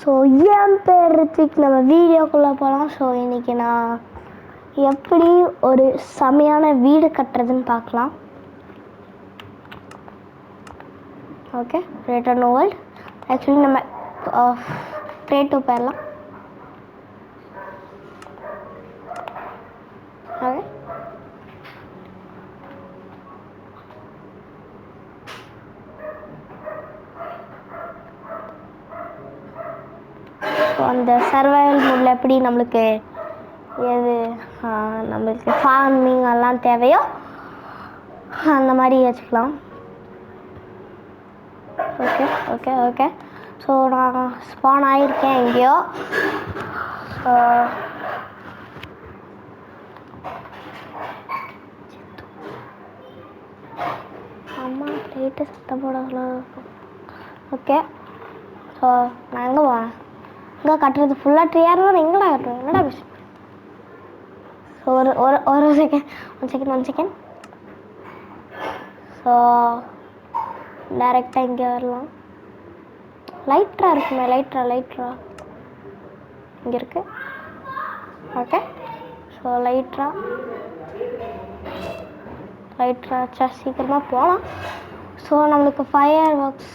So என் பேர் ரித்திக். நம்ம வீடியோக்குள்ளே போகலாம். ஸோ இன்றைக்கி நான் எப்படி ஒரு செமையான வீடு கட்டுறதுன்னு பார்க்கலாம். Okay, return world. ஆக்சுவலி நம்ம கிரியேட்டிவ் போயிடலாம். ஓகே, ஸோ அந்த சர்வைவல் மோடில் எப்படி நம்மளுக்கு நம்மளுக்கு ஃபார்மிங் எல்லாம் தேவையோ அந்த மாதிரி வச்சுக்கலாம். ஓகே ஓகே ஓகே ஸோ நான் ஸ்பான் ஆகியிருக்கேன் எங்கேயோ. ஸோ அம்மா லைட்டு சத்தம் போட. ஓகே, ஸோ நான் எங்கே போவேன்? இங்கே கட்டுறது ஃபுல்லாக ட்ரீயாக இருந்தால் எங்கடா கட்டுவேன்? என்னடா பேசு. ஸோ ஒரு செகண்ட். ஸோ டைரெக்டாக இங்கே வரலாம். லைட்ரா இருக்குமே, லைட்ரா இங்கே இருக்குது. ஓகே, ஸோ லைட்ரா சீக்கிரமாக போகலாம். ஸோ நம்மளுக்கு ஃபயர் ஒர்க்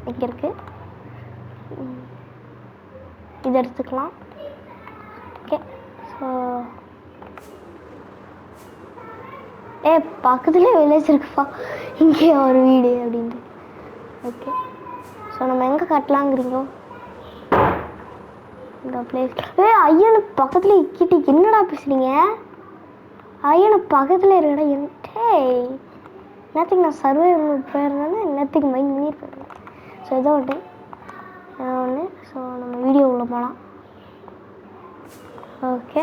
இங்கே இருக்குது. இது எடுத்துக்கலாம். ஓகே, ஸோ பக்கத்துலேயே வில்லேஜ் இருக்குப்பா, இங்கே ஒரு வீடு அப்படின்ட்டு. ஓகே, ஸோ நம்ம எங்கே கட்டலாங்கிறீங்களோ இந்த பிளேஸ். ஐயனுக்கு பக்கத்தில் இக்கிட்டு என்னடா பேசுகிறீங்க? ஐயனுக்கு பக்கத்தில் இருக்கடா. என்னத்துக்கு நான் சர்வே போயிருந்தேன்னா என்னத்துக்கு மைண்ட் பண்ணி போயிருந்தேன். ஸோ ஏதோ ஒன்று. ஸோ நம்ம வீடியோ உள்ள போகலாம். ஓகே,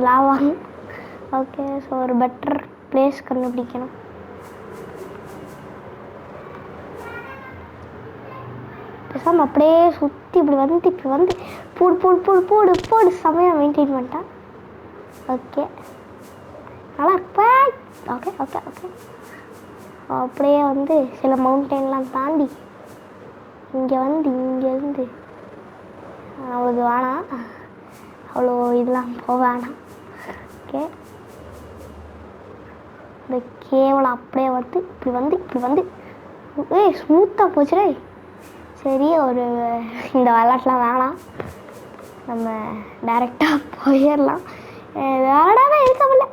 லாவாங்க. ஓகே, ஸோ ஒரு பெட்டர் பிளேஸ் கண்டுபிடிக்கணும். பேசாமல் அப்படியே சுற்றி இப்படி வந்து போடு செமையாக மெயின்டைன் பண்ணிட்டேன். ஓகே, நல்லா இருப்பா. ஓகே அப்படியே வந்து சில மவுண்டெயின்லாம் தாண்டி இங்கேருந்து அவ்வளோ வேணாம், அவ்வளோ இதெல்லாம் போக வேணாம். ஓகே, இந்த கேவலம் அப்படியே இப்படி வந்து ஸ்மூத்தாக போச்சுடே. சரி, இந்த விளாட்லாம் வேணாம், நம்ம டைரெக்டாக போயிடலாம். விளாடாம இருக்கவில்ல.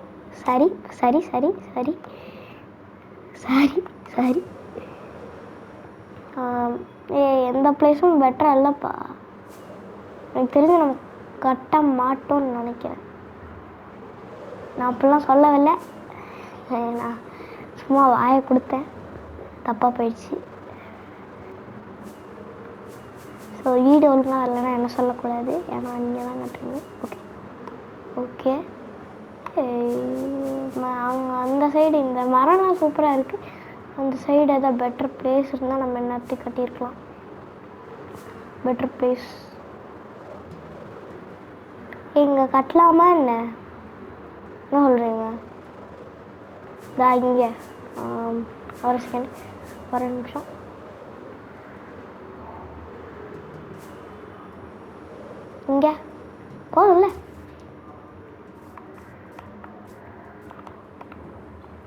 சரி எந்த பிளேஸும் பெட்டராக இல்லைப்பா. எனக்கு தெரிஞ்சு நம்ம கட்ட மாட்டோம்னு நினைக்கிறேன். நான் அப்படிலாம் சொல்லவில்லை, நான் சும்மா வாயை கொடுத்தேன், தப்பாக போயிடுச்சு. ஸோ வீடு ஒழுங்காக இல்லைன்னா என்ன சொல்லக்கூடாது, ஏன்னா நீங்கள் தான் கட்டுறீங்க. ஓகே அவங்க அந்த சைடு இந்த மரம்லாம் சூப்பராக இருக்குது. அந்த சைடு ஏதாவது பெட்டர் பிளேஸ் இருந்தால் நம்ம என்னத்தையும் கட்டியிருக்கலாம். பெட்டர் பிளேஸ் இங்கே கட்டலாமா என்ன சொல்கிறீங்க? இங்கே ஒரு செகண்ட், ஒரு நிமிஷம். இங்கே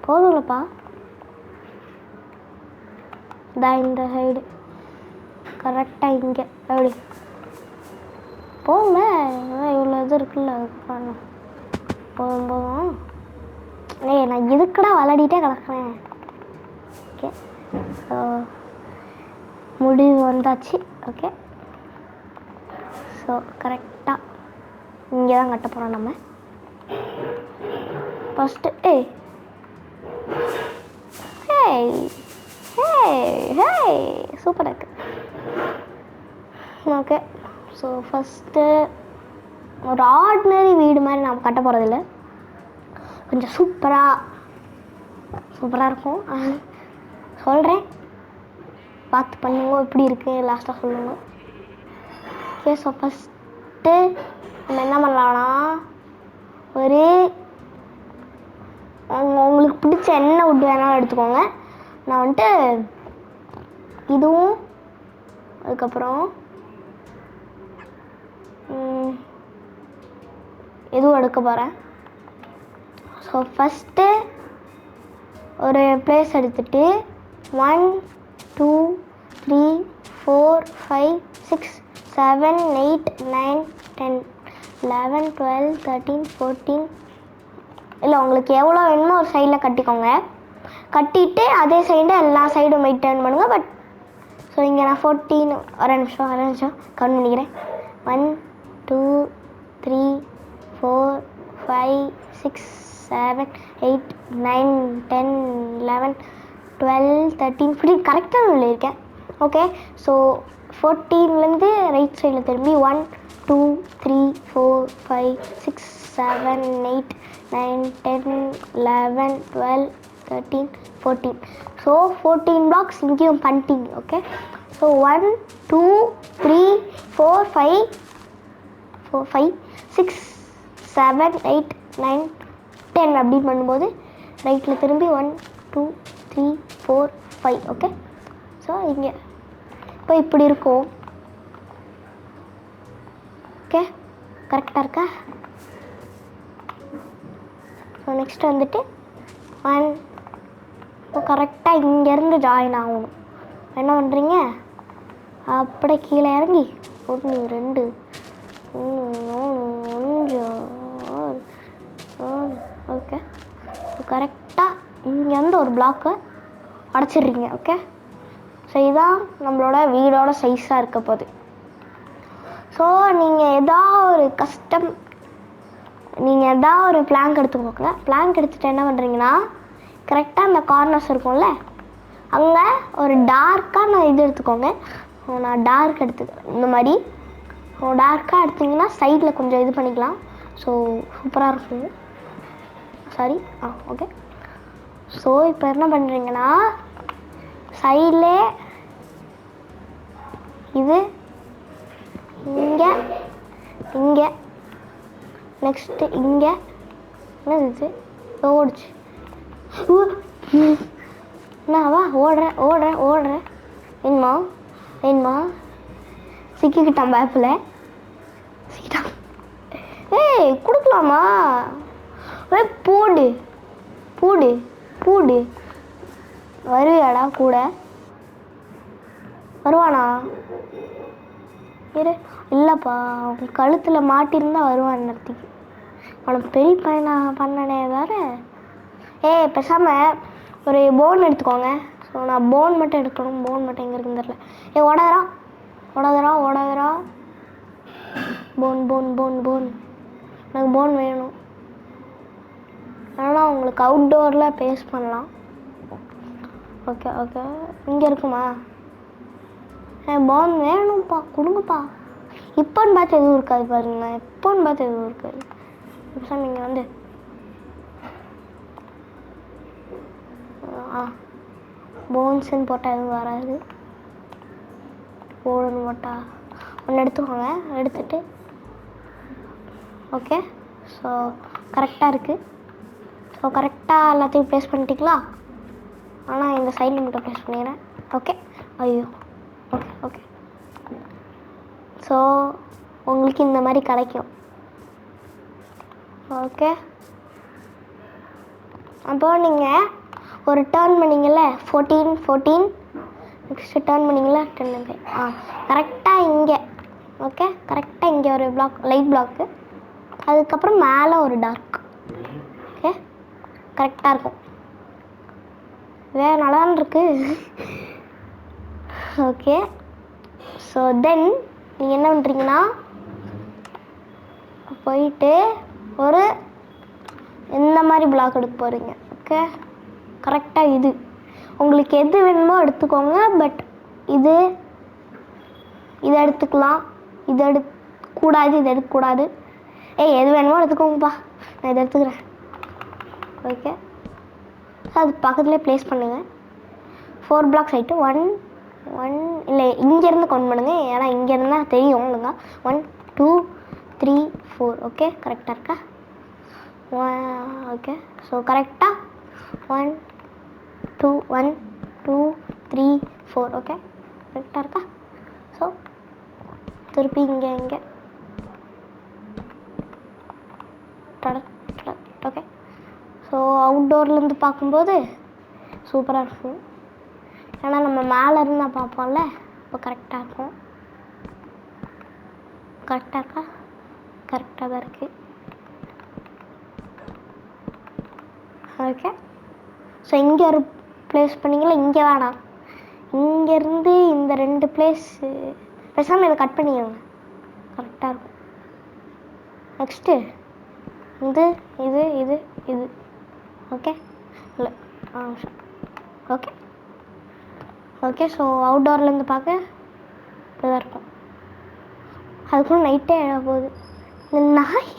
போதும்லப்பா. இந்த சைடு கரெக்டாக இங்கே எப்படி போங்க. இவ்வளோ இது இருக்குல்ல, போதும். நான் இதுக்கடா விளையாடிட்டே கிடக்குறேன். ஓகே, ஸோ முடிவு வந்தாச்சு. ஓகே, ஸோ கரெக்டாக இங்கே தான் கட்ட போகிறோம் நம்ம. ஃபஸ்ட்டு சூப்பராக இருக்கு. ஓகே, ஸோ ஃபஸ்ட்டு ஒரு ஆர்டினரி வீடு மாதிரி நாம் கட்ட போகிறதில்ல, கொஞ்சம் சூப்பராக இருக்கும். சொல்கிறேன், பார்த்து பண்ணுங்க, எப்படி இருக்குது லாஸ்ட்டாக சொல்லுங்க. ஓகே, ஸோ ஃபஸ்ட்டு நம்ம என்ன பண்ணலாம்னா ஒரு பிடிச்ச என்ன வுட் வேணாலும் எடுத்துக்கோங்க. நான் வந்துட்டு இதுவும் அதுக்கப்புறம் இதுவும் எடுக்க போகிறேன். ஸோ ஃபஸ்ட்டு ஒரு பிளேஸ் எடுத்துகிட்டு 1 2 3 4 5 6 7 8 9 10 11 12 13 14 இல்லை உங்களுக்கு எவ்வளோ வேணுமோ ஒரு சைடில் கட்டிக்கோங்க. கட்டிட்டு அதே சைடு எல்லா சைடும் மைட் டர்ன் பண்ணுங்கள். பட் ஸோ இங்கே நான் 14 ஒரு நிமிஷம் கவுண்ட் பண்ணிக்கிறேன். 1 2 3 4 5 6 7 8 9 10 11 12 13 15 கரெக்டாக இருக்கேன். ஓகே, ஸோ 14லேருந்து ரைட் சைடில் திரும்பி 1 2 3 4 5 6 7 8 9 10 11 12 13 14. ஸோ 14 பிளாக்ஸ் இங்கேயும் பண்ணிட்டீங்க. ஓகே, ஸோ 1 2 3 4 5 6 7 8 9 10 அப்படி பண்ணும்போது ரைட்டில் திரும்பி 1 2 3 4 5. ஓகே, ஸோ இங்கே இப்போ இப்படி இருக்கும். ஓகே, கரெக்டாக இருக்கா? ஸோ நெக்ஸ்ட் வந்துட்டு 1 இப்போ கரெக்டாக இங்கேருந்து ஜாயின் ஆகணும். என்ன பண்ணுறீங்க, அப்படியே கீழே இறங்கி 1 2 3 4 5 6 ஓகே, கரெக்டாக இங்கேருந்து ஒரு பிளாக்கை அடைச்சிடுறீங்க. ஓகே, ஸோ இதுதான் நம்மளோட வீடோட சைஸாக இருக்க போகுது. ஸோ நீங்கள் எதாவது ஒரு பிளாங்க் எடுத்துக்கோங்க. பிளாங்க் எடுத்துகிட்டு என்ன பண்ணுறீங்கன்னா, கரெக்டாக அந்த கார்னர்ஸ் இருக்கும்ல, அங்கே ஒரு டார்க்காக இது எடுத்துக்கோங்க. நான் டார்க் எடுத்துக்கிறேன். இந்த மாதிரி டார்க்காக எடுத்திங்கன்னா சைடில் கொஞ்சம் இது பண்ணிக்கலாம். ஸோ சூப்பராக இருக்கும். Sorry, okay. ஸோ இப்போ என்ன பண்ணுறீங்கன்னா, சைடில் இது இங்கே நெக்ஸ்ட்டு இங்கே என்னது இது ஓடிச்சு. என்னவா ஓடுறேன் வேணுமா சிக்கிக்கிட்டான் பேப்பில் சிக்கிட்டான். ஏய் கொடுக்கலாமா? பூடு வருவியாடா? கூட வருவானா? இரு, இல்லைப்பா, அவன் கழுத்தில் மாட்டிருந்தா வருவான் நேரத்துக்கு. அவனுக்கு பெரிய பையனா பண்ணனே வேறு. பேசாமல் ஒரு போன் எடுத்துக்கோங்க. ஸோ நான் போன் மட்டும் எடுக்கணும். போன் மட்டும் எங்கே இருக்குன்னு தெரியல. ஓடாதரா போன் எனக்கு போன் வேணும். ஆனால் உங்களுக்கு அவுட்டோரில் பேஸ்ட் பண்ணலாம். ஓகே, இங்கே இருக்குமா? போன் வேணும்ப்பா, கொடுங்கப்பா. இப்போன்னு பார்த்து எதுவும் இருக்காது பாருங்களேன். இப்போன்னு பார்த்து எதுவும் இருக்காது. இப்போ நீங்கள் வந்து போன்ஸுன்னு போட்டால் எதுவும் வராது. போடுன்னு போட்டால் ஒன்று எடுத்துக்கோங்க. எடுத்துட்டு ஓகே, ஸோ கரெக்டாக இருக்குது. ஸோ கரெக்டாக எல்லாத்தையும் ப்ளேஸ் பண்ணிட்டீங்களா? ஆனால் இந்த சைடில் மட்டும் ப்ளேஸ் பண்ணிடுறேன். ஓகே, ஐயோ, ஓகே. ஸோ உங்களுக்கு இந்த மாதிரி கிடைக்கும். ஓகே, அப்போ நீங்கள் ஒரு டர்ன் பண்ணிங்கள்ல 14 நெக்ஸ்ட்டு டர்ன் பண்ணிங்களா 10 கரெக்டாக இங்கே. ஓகே, கரெக்டாக இங்கே ஒரு பிளாக், லைட் பிளாக்கு, அதுக்கப்புறம் மேலே ஒரு டார்க். ஓகே, கரெக்டாக இருக்கும். வேறு நல்லா இருக்கு. ஓகே, ஸோ தென் நீங்கள் என்ன பண்ணுறீங்கன்னா, போயிட்டு ஒரு இந்த மாதிரி பிளாக் எடுக்க போகிறீங்க. ஓகே, கரெக்டாக இது உங்களுக்கு எது வேணுமோ எடுத்துக்கோங்க. பட் இதை எடுத்துக்கலாம், இது எடுக்கக்கூடாது. எது வேணுமோ எடுத்துக்கோங்கப்பா. நான் இதை எடுத்துக்கிறேன். ஓகே, அது பக்கத்துலேயே ப்ளேஸ் பண்ணுங்கள். 4 பிளாக்ஸ் ஆகிட்டு 1 இல்லை இங்கேருந்து கவுண்ட் பண்ணுங்கள். ஏன்னா இங்கேருந்து தான் தெரியும் இல்லைங்க. 1 2 3 4. ஓகே, கரெக்டாக இருக்கா? ஓகே, ஸோ கரெக்டாக 1 2 1 2 3 4. ஓகே, கரெக்டாக இருக்கா? ஸோ திருப்பி இங்கே ஓகே. ஸோ அவுட்டோர்லேருந்து பார்க்கும்போது சூப்பராக இருக்கும். ஏன்னா நம்ம மேலே இருந்தால் பார்ப்போம்ல, இப்போ கரெக்டாக இருக்கும். கரெக்டாக இருக்கா? கரெக்டாக தான் இருக்குது. ஓகே. ஸோ இங்கே ஒரு ப்ளேஸ் பண்ணிங்களா, இங்கே வேணாம். இங்கேருந்து இந்த 2 பிளேஸ் பேசாமல் இதை கட் பண்ணிக்கோங்க, கரெக்டாக இருக்கும். நெக்ஸ்ட்டு இது இது இது இது. ஓகே, இல்லை ஓகே ஓகே. ஸோ அவுட்டோர்லேருந்து பார்க்க இப்படி தான் இருக்கும். அதுக்குள்ள நைட்டே போகுது. இந்த நாய்,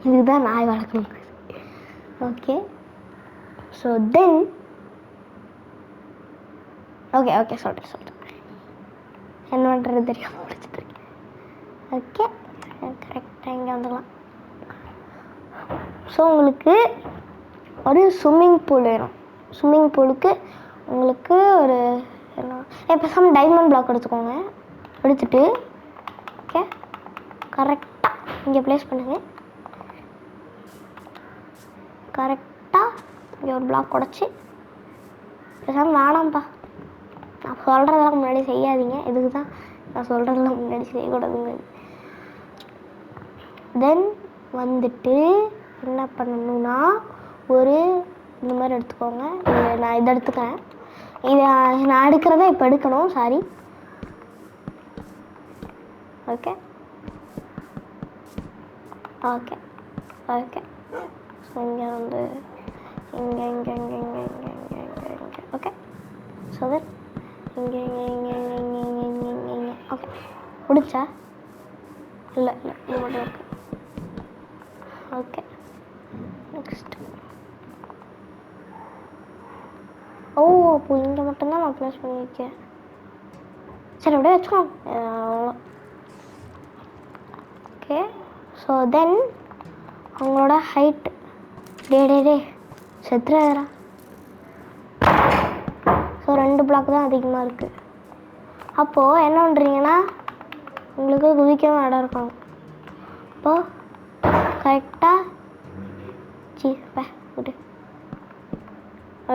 இதுதான் நாய் வளர்க்கணும். ஓகே. ஸோ தென் ஓகே சொல்கிறேன் என்ன பண்ணுறது தெரியாமல் முடிச்சுட்ருக்கேன். ஓகே, கரெக்டாக இங்கே வந்துடலாம். ஸோ உங்களுக்கு ஒரு ஸ்விம்மிங் பூல் வேணும். ஸ்விம்மிங் பூலுக்கு உங்களுக்கு ஒரு பேசாமல் டைமண்ட் பிளாக் எடுத்துக்கோங்க. எடுத்துட்டு ஓகே கரெக்டாக இங்கே ப்ளேஸ் பண்ணுங்க. கரெக்டாக இங்கே ஒரு பிளாக் உடச்சி பேசாமல் வேணாம்ப்பா, நான் சொல்கிறதெல்லாம் முன்னாடி செய்யாதீங்க. இதுக்கு தான் நான் சொல்கிறதெல்லாம் முன்னாடி செய்யக்கூடாதுங்க. தென் வந்துட்டு என்ன பண்ணணும்னா ஒரு இந்த மாதிரி எடுத்துக்கோங்க. நான் இதை எடுத்துக்கிறேன். இதை நான் எடுக்கிறத இப்போ எடுக்கணும், sorry. Okay okay okay. So இங்கே வந்து இங்கே இங்கே இங்கே இங்கே இங்கே இங்கே இங்கே இங்கே ஓகே. ஸோ தென் இங்கே இங்கே இங்கே இங்கே இங்கே இங்கே இங்கே இங்கே ஓகே. முடிச்சா? இல்லை இது மட்டும் இருக்கு. Okay, next. ஓ, அப்போ இங்கே மட்டும்தான் நான் ப்ளேஸ் பண்ணி வைக்கேன். சரி, அப்படியே வச்சுக்கோங்க. ஓகே. ஸோ தென் அவங்களோட ஹைட் டே செத்துறாரா. ஸோ 2 பிளாக் தான் அதிகமாக இருக்குது. அப்போது என்ன பண்ணுறீங்கன்னா உங்களுக்கு குதிக்கவும் இடம் இருக்கும். அப்போது கரெக்டாக விட்டு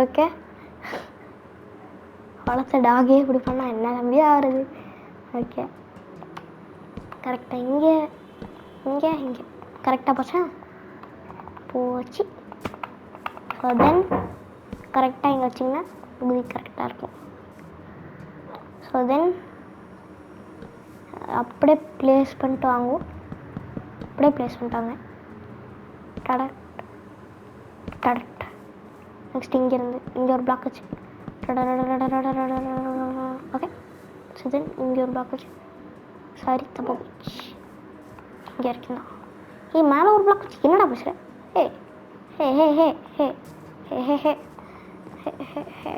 ஓகே. வளர்த்த டாகே இப்படி பண்ணால் என்ன நம்பியாக ஆகுறது. ஓகே, கரெக்டாக இங்கே இங்கே இங்கே கரெக்டாக போச்சு. ஸோ தென் கரெக்டாக இங்கே வச்சிங்கன்னா குதி கரெக்டாக இருக்கும். ஸோ தென் அப்படியே ப்ளேஸ் பண்ணிட்டு வாங்குவோம். அப்படியே ப்ளேஸ் பண்ணிட்டாங்க. டடட் டடட். நெக்ஸ்ட் இங்கேருந்து இங்கே ஒரு பிளாக் வச்சு ஓகே. ஸோ தென் இங்கே ஒரு பிளாக் வச்சு சாரி தப்பாக போச்சு. இங்கே இருக்குண்ணா. மேலே ஒரு பிளாக் வச்சு என்னடா பேசுகிறேன்? ஹே ஹே ஹே ஹே ஹே ஹே ஹே ஹே ஹே ஹே.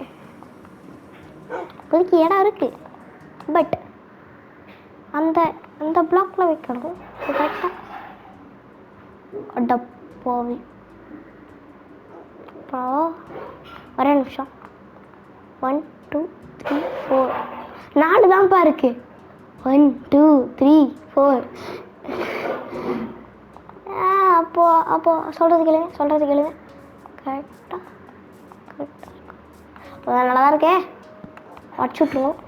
இப்போதைக்கு இடம் இருக்குது, பட் அந்த அந்த பிளாக்கில் வைக்கணும். கரெக்டாக அடப்போவி. அப்புறம் ஒரே நிமிஷம். 1 2 3 4 4 தான்ப்பா இருக்கு. 1 2 3 4. அப்போ சொல்கிறது கேளுங்க. கரெக்டாக நல்லா தான் இருக்கே. வச்சு விட்ருவோம்.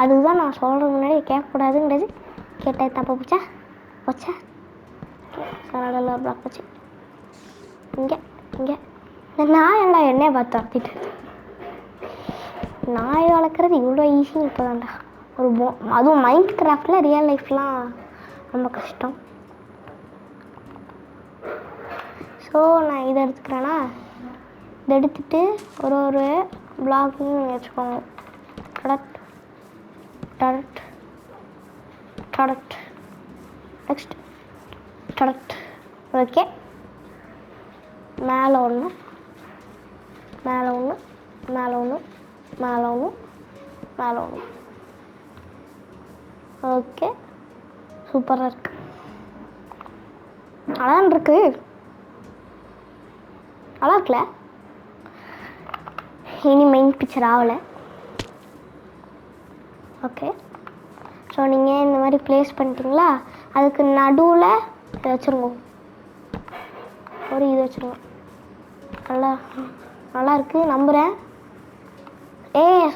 அதுக்கு தான் நான் சொல்கிறது முன்னாடி கேட்கக்கூடாதுங்கிறது. கேட்டால் தப்பா போச்சா. கனடாவில் ஒரு பிளாக் வச்சு இங்கே இந்த நாய் எல்லாம் என்னையை பார்த்து வளர்த்திட்டு. நாய் வளர்க்குறது இவ்வளோ ஈஸின்னு இப்போ தான்டா. அதுவும் மைண்ட் கிராஃப்டில் ரியல் லைஃப்லாம் ரொம்ப கஷ்டம். ஸோ நான் இதை எடுத்துக்கிறேன்னா, இதை எடுத்துகிட்டு ஒரு பிளாக்னு வச்சுக்கோங்க. டடட் நெக்ஸ்ட் டடட். ஓகே, மேலே ஒன்று ஓகே. சூப்பராக இருக்கு. அதான் இருக்கு. நல்லா இருக்குல்ல? இனி மெயின் பிக்சர் ஆகலை. ஓகே, ஸோ நீங்கள் இந்த மாதிரி ப்ளேஸ் பண்ணிட்டீங்களா? அதுக்கு நடுவில் இதை வச்சுருங்க, ஒரு இது வச்சுருங்க. நல்லா இருக்குது நம்புகிறேன்.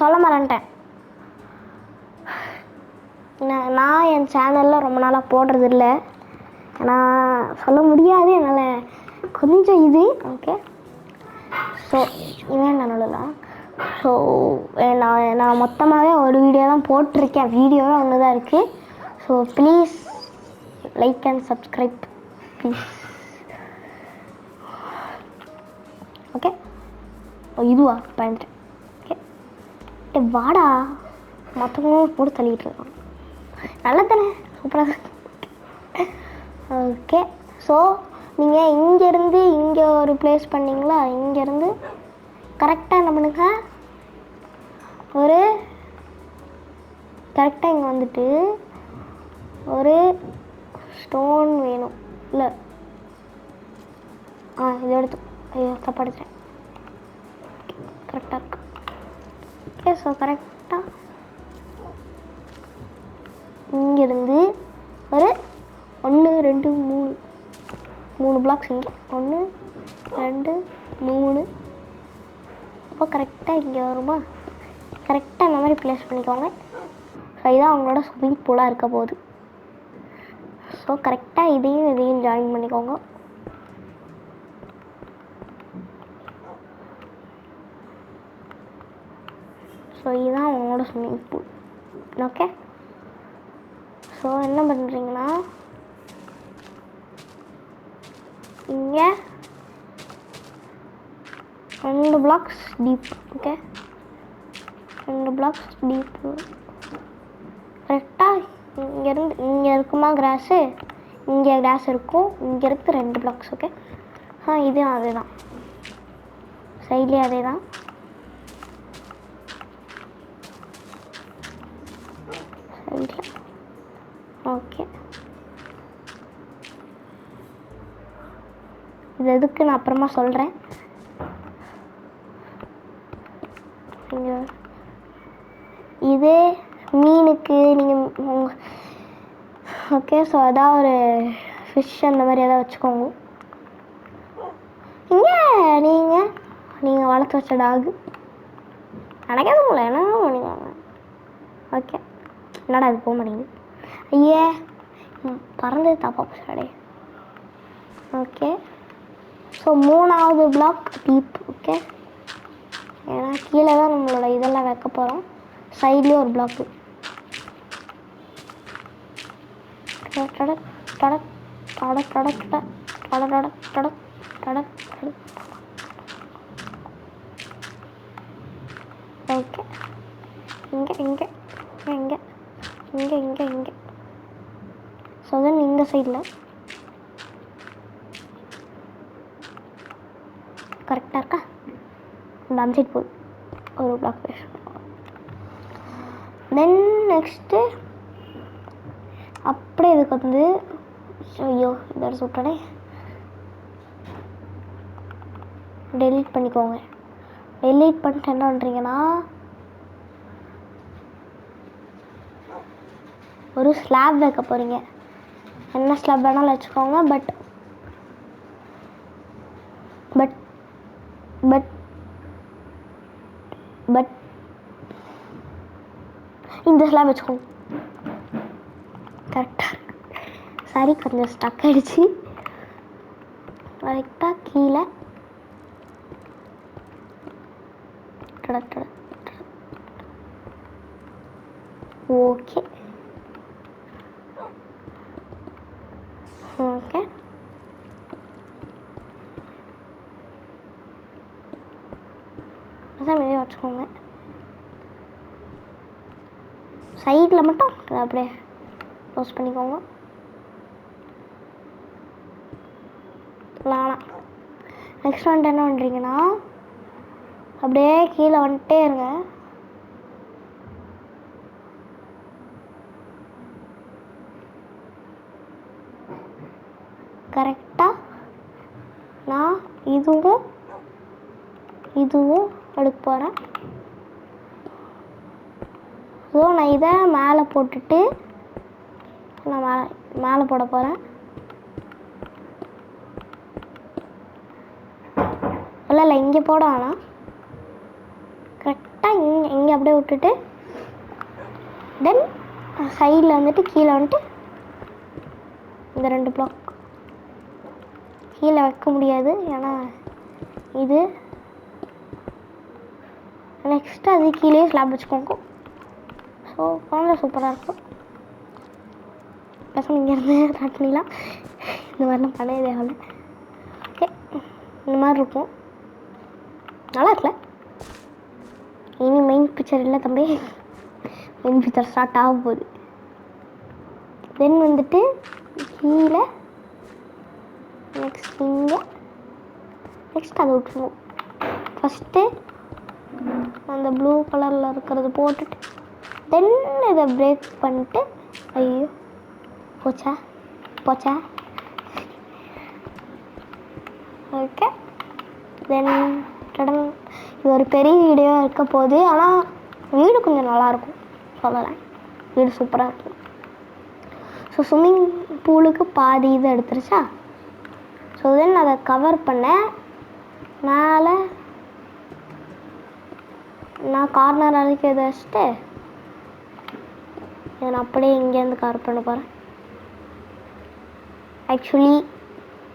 சொல்ல மறந்துட்டேன், நான் என் சேனலில் ரொம்ப நாளாக போடுறது இல்லை. நான் சொல்ல முடியாது என்னால், கொஞ்சம் இது. ஓகே, ஸோ இவன் நடுவில். ஸோ நான் மொத்தமாகவே ஒரு வீடியோ தான் போட்டிருக்கேன். வீடியோவே ஒன்று தான் இருக்குது. So please like and subscribe please. Okay, இதுவா பயந்துட்டேன். ஓகே, வாடா, மொத்தமும் போட்டு தள்ளிட்டு இருக்கான். நல்லா தானே, சூப்பராக. ஓகே, ஸோ நீங்கள் இங்கேருந்து இங்கே ஒரு ப்ளேஸ் பண்ணிங்களா? இங்கேருந்து கரெக்டாக என்ன பண்ணுங்க, ஒரு கரெக்டாக இங்கே வந்துட்டு ஒரு ஸ்டோன் வேணும். இல்லை, இதை எடுத்து, ஐயோ தப்பாடுச்சேன். கரெக்டாக இருக்கு. ஓகே, ஸோ கரெக்டாக இங்கேருந்து ஒரு 1 2 3 பிளாக்ஸ் இங்கே 1 2 3. அப்போ கரெக்டாக இங்கே வருமா? கரெக்டாக இந்த மாதிரி ப்ளேஸ் பண்ணிக்கோங்க. ஸோ இதான் அவங்களோட ஸ்விம்மிங் பூலாக இருக்க போகுது. ஸோ கரெக்டாக இதையும் ஜாயின் பண்ணிக்கோங்க. ஸோ இதுதான் அவங்களோட ஸ்விம்மிங் பூல். ஓகே, ஸோ என்ன பண்ணுறீங்கன்னா, இங்கே 2 blocks டீப். ஓகே, 2 blocks டீப்பு. கரெக்டாக இங்கேருந்து இங்கே இருக்குமா கிராஸு? இங்கே கிராஸ் இருக்கும். இங்கே இருக்குது 2 blocks. ஓகே, இது அதே தான், சைட்லேயே அதே தான். சைடில். ஓகே, இது எதுக்கு நான் அப்புறமா சொல்கிறேன். இது மீனுக்கு நீங்கள் ஓகே, ஸோ அதான் ஒரு ஃபிஷ் அந்த மாதிரி எதாவது வச்சுக்கோங்க. இங்கே நீங்கள் வளர்த்து வச்ச டாகு நினைக்காத போல என்ன பண்ணிக்கோங்க. ஓகே, என்னடா அது போக மாட்டேங்குது. ஐயே, பறந்தது தப்பா போச்சாடே. ஓகே, ஸோ 3வது பிளாக் டீப். ஓகே, ஏன்னா கீழே தான் நம்மளோட இதெல்லாம் வைக்க போகிறோம். சைட்லேயும் ஒரு பிளாக்கு. ஓகே, இங்கே இங்கே இங்கே இங்கே இங்கே இங்கே. ஸோ தென் இந்த சைடில் கரெக்டாக இருக்கா? இந்த அம்சைட் போய் ஒரு பிளாக் பேச. தென் நெக்ஸ்ட்டு அப்படியே இதுக்கு வந்து, ஐயோ இதை சுட்டனே, டெலீட் பண்ணிக்கோங்க. டெலீட் பண்ணிட்டு என்ன பண்ணுறீங்கன்னா, ஒரு ஸ்லாப் வைக்க போகிறீங்க. என்ன ஸ்லாப் வேணாலும் வச்சுக்கோங்க. பட் பட் பட் பட் இந்த ஸ்லாப் வச்சுக்கோங்க. கரெக்டாக, சாரி கொஞ்சம் ஸ்டக் ஆகிடுச்சு. கரெக்டாக கீழே ஓகே ஓகே. அதான் வெளியே வச்சுக்கோங்க. சைடில் மட்டும் அப்படியே க்ளோஸ் பண்ணிக்கோங்க. நெக்ஸ்ட் வந்துட்டு என்ன பண்ணுறீங்கன்னா, அப்படியே கீழே வந்துட்டே இருங்க. கரெக்டாக நான் இதுவும் இதுவும் எடுக்க போகிறேன். ஸோ நான் இதை மேலே போட்டுட்டு நான் மேலே போட போகிறேன். இல்லை இங்கே போட வேணாம், கரெக்டாக இங்கே அப்படியே விட்டுட்டு தென் சைடில் வந்துட்டு கீழே வந்துட்டு இந்த 2 பிளாக் கீழே வைக்க முடியாது, ஏன்னா இது நெக்ஸ்ட்டு அது கீழே ஸ்லாப் வச்சுக்கோங்க. ஸோ கொஞ்சம் சூப்பராக இருக்கும். பசங்க இங்கேருந்து ஸ்டார்ட் பண்ணிடலாம். இந்த மாதிரிலாம் பண்ண தேவையில்லை. ஓகே, இந்த மாதிரி இருக்கும். நல்லா இருக்குல்ல? இனி மெயின் பிக்சர் இல்லை தம்பி, மெயின் பிக்சர் ஸ்டார்ட் ஆக போகுது. தென் வந்துட்டு கீழே நெக்ஸ்ட் இங்கே நெக்ஸ்ட் அதை விட்டுருவோம். ஃபஸ்ட்டு அந்த ப்ளூ கலரில் இருக்கிறது போட்டுட்டு தென் இதை பிரேக் பண்ணிட்டு ஐயோ போச்சா ஓகே. தென் இது ஒரு பெரிய வீடியோ இருக்க போகுது, ஆனால் வீடு கொஞ்சம் நல்லாயிருக்கும் சொல்லலாம். வீடு சூப்பராக இருக்கும். ஸோ ஸ்விம்மிங் பூலுக்கு பாதி இது எடுத்துருச்சா. ஸோ தென் அதை கவர் பண்ண மேலே நான் கார்னர் வரைக்கும் இதை வச்சுட்டு இதை நான் அப்படியே இங்கேருந்து கவர் பண்ண போகிறேன். ஆக்சுவலி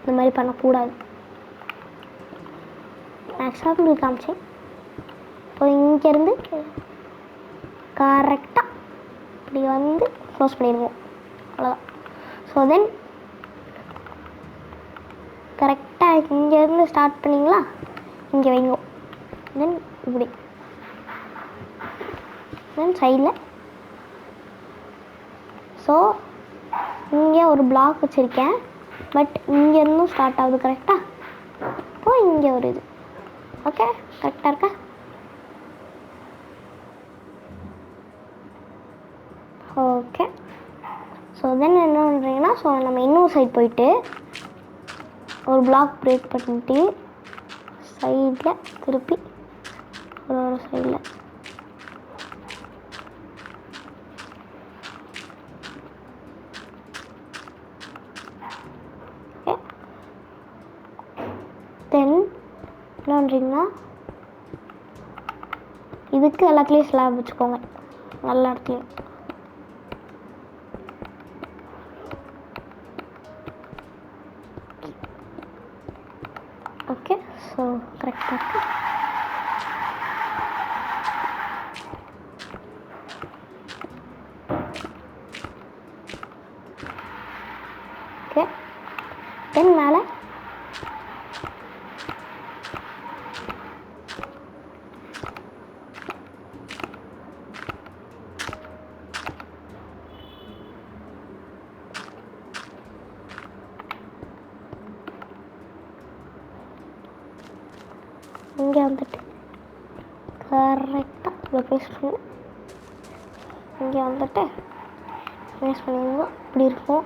இந்த மாதிரி பண்ணக்கூடாது. நான் எக்ஸாம்பிள் காமிச்சேன். இப்போ இங்கேருந்து கரெக்டாக இப்படி வந்து க்ளோஸ் பண்ணிடுவோம், அவ்வளோதான். ஸோ தென் கரெக்டாக இங்கேருந்து ஸ்டார்ட் பண்ணிங்களா, இங்கே வைங்க. தென் இப்படி தென் சைடில். ஸோ இங்கே ஒரு பிளாக் வச்சுருக்கேன், பட் இங்கேருந்தும் ஸ்டார்ட் ஆகுது கரெக்டாக. இப்போ இங்கே ஒரு இது ஓகே கரெக்டாக இருக்கா? ஓகே. ஸோ தென் என்ன பண்ணுறீங்கன்னா, ஸோ நம்ம இன்னொரு சைட் போயிட்டு ஒரு பிளாக் பிரேக் பண்ணிட்டு சைடில் திருப்பி ஒரு சைடில் ஓகே. தென் என்ன பண்ணுறீங்கன்னா, இதுக்கு எல்லாத்துலேயும் ஸ்லாப் வச்சுக்கோங்க, நல்ல இடத்துலையும். ஓகே. ஸோ கரெக்டாக இருக்கு. ஓகே. தென் மேலே இங்கே வந்துட்டு கரெக்டாக இதை பேஸ்ட் பண்ணி இங்கே வந்துட்டு பேஸ்ட் பண்ணிடுங்க. இப்படி இருக்கும்.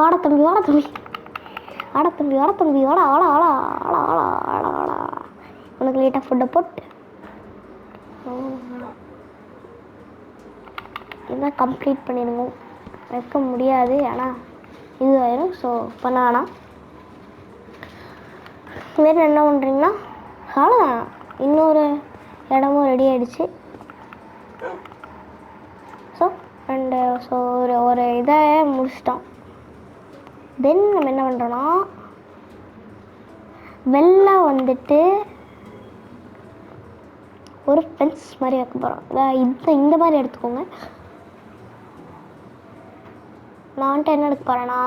வாட தம்பி உனக்கு லேட்டாக ஃபுட்டை போட்டு இதான் கம்ப்ளீட் பண்ணிடுங்க. வைக்க முடியாது, ஏன்னா இது ஆயிரும். ஸோ பண்ண வேணாம். வேறு என்ன பண்ணுறீங்கன்னா, அவ்வளோதான், இன்னொரு இடமும் ரெடி ஆகிடுச்சு. ஸோ ஒரு இதை முடிச்சிட்டோம். தென் நம்ம என்ன பண்ணுறோன்னா, வெளில வந்துட்டு ஒரு ஃபென்ஸ் மாதிரி வைக்க போகிறோம். இந்த மாதிரி எடுத்துக்கோங்க. நான் வந்துட்டு என்ன எடுக்க போகிறேன்னா,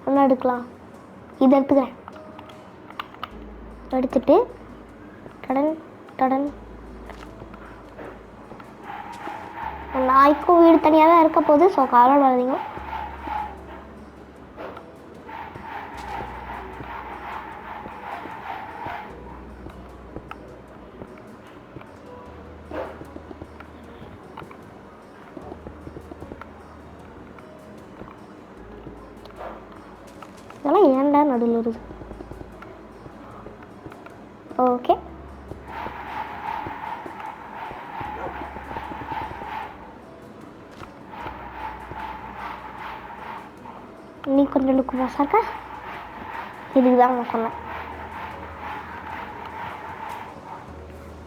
என்ன எடுக்கலாம், இதை எடுத்துக்கிறேன். எடுத்துட்டு கடன் நாய்க்கும் வீடு தனியாக தான் இருக்க போகுது. ஸோ கவலை வராதீங்க. ஏன்டா நடுவில் வருது? ஓகே, நீ கொஞ்சம் லுக்கு மோசம் இருக்கா. இதுக்கு தான் நான் சொன்னேன்.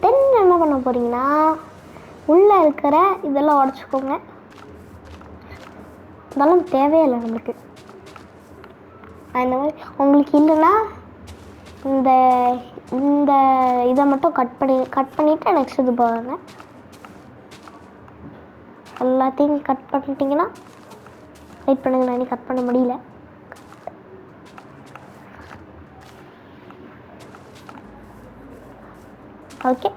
தென் என்ன பண்ண போறீங்கன்னா, உள்ளே இருக்கிற இதெல்லாம் உடச்சிக்கோங்க. இதெல்லாம் தேவையே இல்லை நம்மளுக்கு. அந்த மாதிரி உங்களுக்கு இல்லைன்னா இந்த இந்த இதை மட்டும் கட் பண்ணிவிட்டு நெக்ஸ்ட் இது போவாங்க. எல்லாத்தையும் கட் பண்ணிட்டீங்கன்னா வெயிட் பண்ணுங்க, நான் இனி கட் பண்ண முடியல. ஓகே,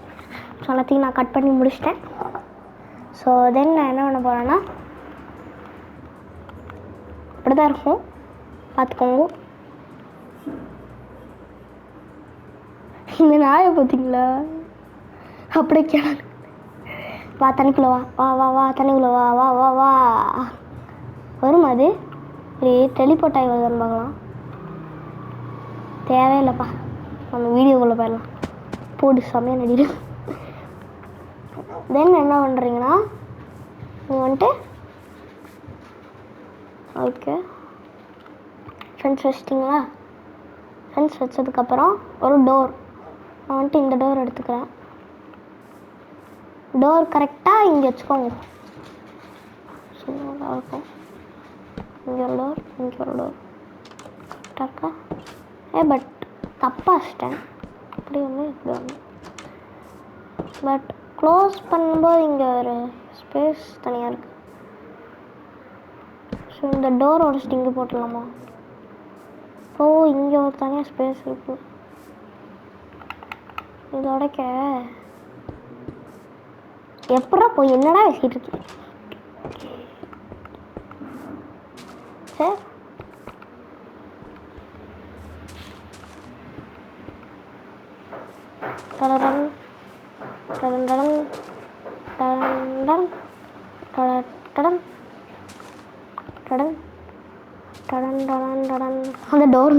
ஸோ எல்லாத்தையும் நான் கட் பண்ணி முடிச்சிட்டேன். ஸோ தென் நான் என்ன பண்ண போகிறேன்னா, இப்படி தான் இருக்கும், பார்த்துக்கோங்க. இந்த நாயை பார்த்தீங்களா, அப்படியே கேட்க. வா தண்ணிக்குள்ள வா வா வா வா தண்ணிக்குள்ள வா வா வா வா. வருமா அது? டெலிபோர்ட் ஆகி வருதுன்னு பார்க்கலாம். தேவையில்லைப்பா, நம்ம வீடியோக்குள்ளே போயிடலாம். போடு செம்மையாக நடிடு. தென் என்ன பண்ணுறீங்கன்னா, நீங்கள் வந்துட்டு ஓகே ஃப்ரெண்ட்ஸ் வச்சிட்டிங்களா? ஃப்ரெண்ட்ஸ் வச்சதுக்கப்புறம் ஒரு டோர், நான் வந்துட்டு இந்த டோர் எடுத்துக்கிறேன். டோர் கரெக்டாக இங்கே வச்சுக்கோங்க. நல்லா இருக்கும். இங்கே ஒரு டோர், இங்கே ஒரு டோர் கரெக்டாக இருக்கா? பட் தப்பாக வச்சிட்டேன். அப்படி ஒன்று இப்படி ஒன்று. பட் க்ளோஸ் பண்ணும்போது இங்கே ஒரு ஸ்பேஸ் தனியாக இருக்குது. ஸோ இந்த டோர் உடச்சிட்டு இங்கே போட்டுடலாமா? ஓ, இங்கே ஒரு தனியாக ஸ்பேஸ் இருக்குது. இது உடைக்க எப்படா போய் என்னடா வச்சுக்கிட்டு இருக்கேன்? சரி, டடன் டடன் டடன் டடன் டடன் டடன் டடன் டடன் டடன். அந்த டோர்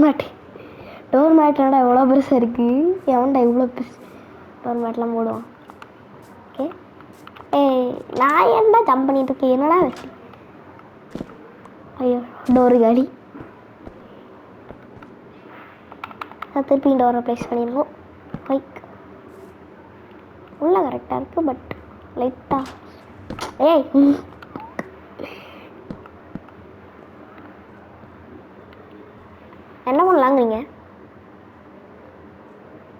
மேட்டோட எவ்வளோ பெருசாக இருக்குது. எவன்டா இவ்வளோ பெருசு டோர் மேட்லாம் போடுவான்? ஓகே, நான் ஏன்டா ஜம்ப் பண்ணிட்டு இருக்கேன்? என்னடா வச்சு? ஐயோ, டோரு காலி. திருப்பி டோரை ப்ளேஸ் பண்ணிடுவோம். லைக் உள்ள கரெக்டாக இருக்குது, பட் லைட்டாக என்ன பண்ணலாங்கிறீங்க?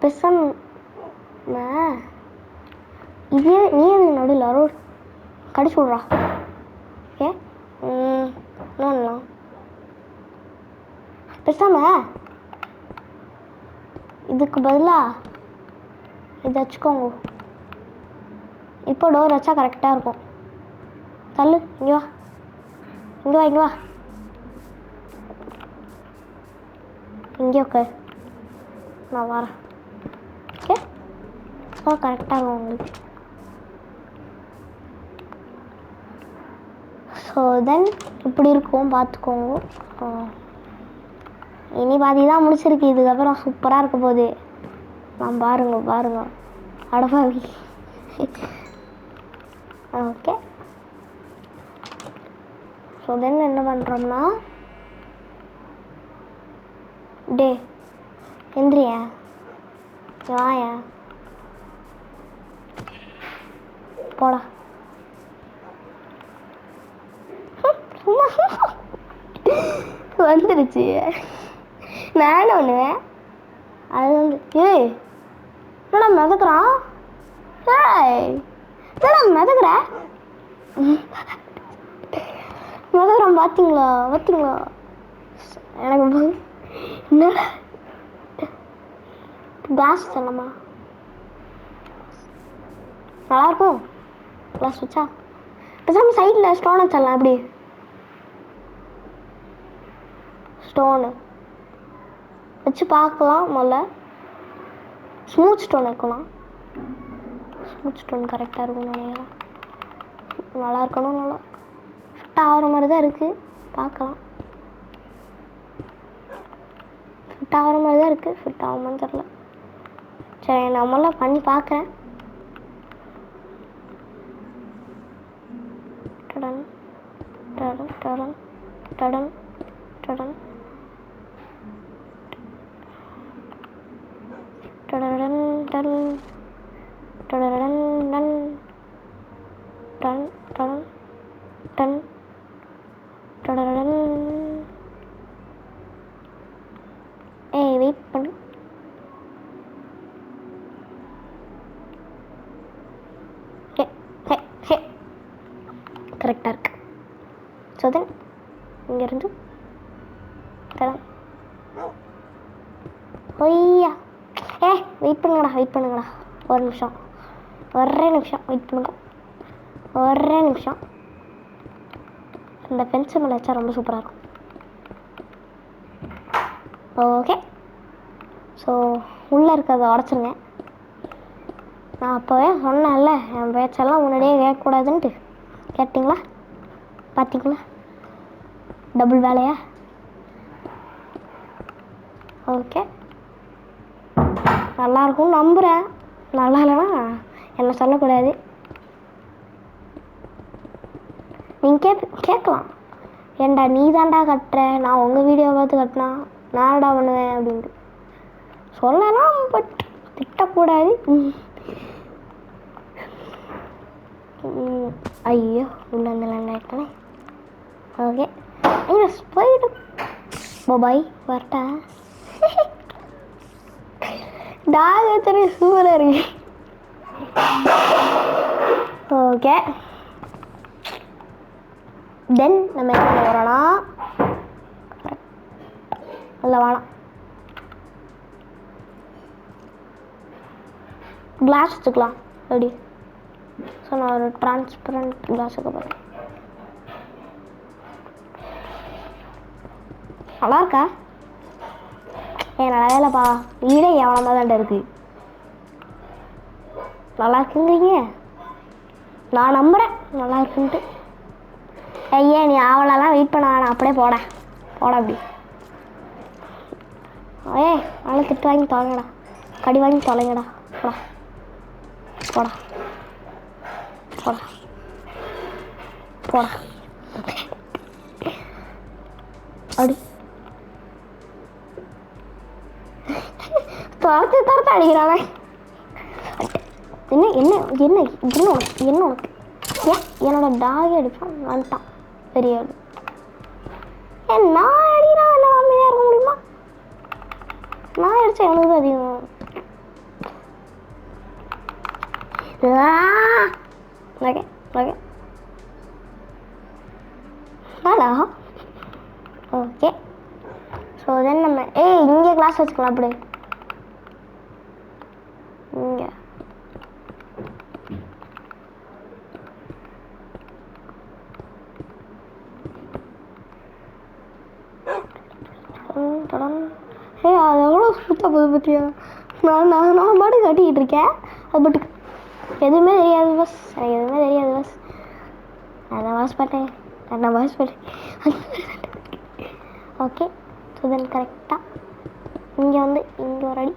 பெசம் இது நீ எது நடுவில் ரோட் கடிச்சு விட்றா. ஓகே, என்ன பண்ணலாம்? பெசாம இதுக்கு பதிலாக இதை வச்சுக்கோங்க. இப்போ டோர் வச்சா கரெக்டாக இருக்கும். தள்ளு, இங்கே வா இங்கே வா இங்கே வா. இங்கே ஓகே, நான் வரேன். ஓகே, ஸோ கரெக்டாக இருக்கும் உங்களுக்கு. ஸோ தென் இப்படி இருக்கும், பார்த்துக்கோங்க. இனி பாதி தான் முடிச்சிருக்கு, இதுக்கப்புறம் சூப்பராக இருக்க போகுது. நான் பாருங்க அடப்பாவி. ஓகே, ஸோ தென் என்ன பண்ணுறோம்னா, டே எந்திரியா, வாயா போடா. வந்துடுச்சு. நான் என்ன பண்ணுவேன், அது வந்து என்னடா மிதக்குறான்? என்னடா மிதக்குறான் பார்த்தீங்களா? எனக்கு என்னடா கிளாஸ் சொன்னமா நல்லாயிருக்கும். கிளாஸ் வச்சா பேசாமல் சைடில் ஸ்டோன் வச்சிடலாம். அப்படி ஸ்டோனு வச்சு பார்க்கலாம். முதல்ல ஸ்மூத் ஸ்டோன் வைக்கலாம். ஸ்மூத் ஸ்டோன் கரெக்டாக இருக்கும் நினைக்கிறேன். நல்லா இருக்கணும், நல்லா ஃபிட் ஆகிற மாதிரி தான் இருக்குது. பார்க்கலாம். ஃபிட் ஆகிற மாதிரி தான் இருக்குது, ஃபிட் ஆகுமான்னு தெரில. சரி நம்மளாம் பண்ணி பார்க்குறேன். டடன் டடன் டடன் டடன் டடன் டடன் டடன் டடன் டன் டன் டன் டடன். ஏய் வெயிட் பண்ணு. கரெக்டாக இருக்கு. ஸோ தென் இங்கேருந்து தரம் ஒய்யா. வெயிட் பண்ணுங்கடா ஒரு நிமிஷம், ஒரே நிமிஷம் வெயிட் பண்ணுங்க, ஒரே நிமிஷம். இந்த பென்சில் மேலே வச்சா ரொம்ப சூப்பராக இருக்கும். ஓகே, ஸோ உள்ளே இருக்கிறத உடச்சிருங்க. நான் அப்போவே சொன்னேன்ல என் பேச்செல்லாம் முன்னாடியே கேட்கக்கூடாதுன்ட்டு. கேட்டிங்களா? பார்த்தீங்களா டபுள் வேலையா? ஓகே, நல்லாயிருக்கும்னு நம்புகிறேன். நல்லா இல்லைன்னா என்ன சொல்லக்கூடாது. நீங்கள் கேட்கலாம், ஏண்டா நீ தாண்டா கட்டுற, நான் உங்கள் வீடியோ பார்த்து கட்டினா நான்டா பண்ணுவேன் அப்படின்ட்டு சொல்லலாம். பட் திட்டக்கூடாது. ஐயோ உள்ள அந்த லேண்ட் ஆகிட்டனே. ஓகே போயிட்டு பாய் வரட்டா. டாக் வச்சுரு சூப்பராக இருக்கு. ஓகே தென் நம்ம என்ன பண்ண போகிறோன்னா இல்லை வேணாம், கிளாஸ் வச்சுக்கலாம். எப்படி? ஸோ நான் ஒரு டிரான்ஸ்பரண்ட் கிளாஸ் வைக்க போகிறேன். நல்லா இருக்கா? நல்லா இல்லைப்பா, வீடே எவனமாக தான்டா இருக்குது. நல்லா இருக்குங்கிறீங்க, நான் நம்புகிறேன் நல்லா இருக்குன்ட்டு. ஐயா நீ அவளெல்லாம் வெயிட் பண்ண வேணாம், அப்படியே போட அப்படி. நல்லா திட்டு வாங்கி தொலைங்கடா, கடி வாங்கி தொலைங்கடா. போடா போடா போடா போடா அப்படி துரத்து அடிக்கிறானே. என்ன என்ன என்ன என்ன உனக்கு என்ன உனக்கு? என்னோட டாகை அடிப்பான் வந்துட்டான் பெரிய ஆடு. நான் அடிக்கிறான், என்ன அமைதியாக இருக்க முடியுமா? நான் அடித்தா எனக்கு தான் அதிகம். Okay okay hello. Okay so then நம்ம இங்கே கிளாஸ் வச்சுக்கலாம். அப்படி இங்கே அது எவ்வளோ சுத்த போது பற்றியா? நான் பாட்டு கட்டிக்கிட்டு இருக்கேன். அது பட்டு எதுவுமே தெரியாது பஸ், எனக்கு எதுவுமே தெரியாது பஸ். நான் வாசிப்பட்டேன். ஓகே ஸோ தென் கரெக்டாக இங்கே வந்து இங்கே ஒரு அடி